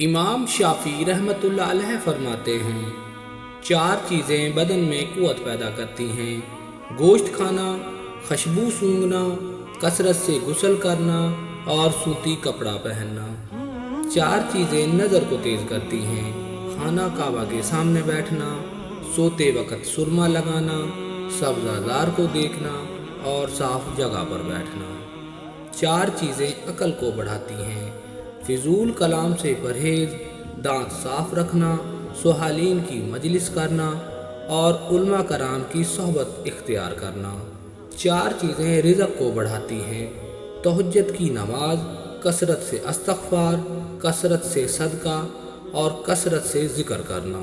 امام شافعی رحمۃ اللہ علیہ فرماتے ہیں، 4 چیزیں بدن میں قوت پیدا کرتی ہیں: گوشت کھانا، خوشبو سونگھنا، کثرت سے غسل کرنا اور سوتی کپڑا پہننا۔ 4 چیزیں نظر کو تیز کرتی ہیں: خانہ کعبہ کے سامنے بیٹھنا، سوتے وقت سرما لگانا، سبزہ زار کو دیکھنا اور صاف جگہ پر بیٹھنا۔ 4 چیزیں عقل کو بڑھاتی ہیں: فضول کلام سے پرہیز، دانت صاف رکھنا، صالحین کی مجلس کرنا اور علماء کرام کی صحبت اختیار کرنا۔ 4 چیزیں رزق کو بڑھاتی ہیں: تہجد کی نماز، کثرت سے استغفار، کثرت سے صدقہ اور کثرت سے ذکر کرنا۔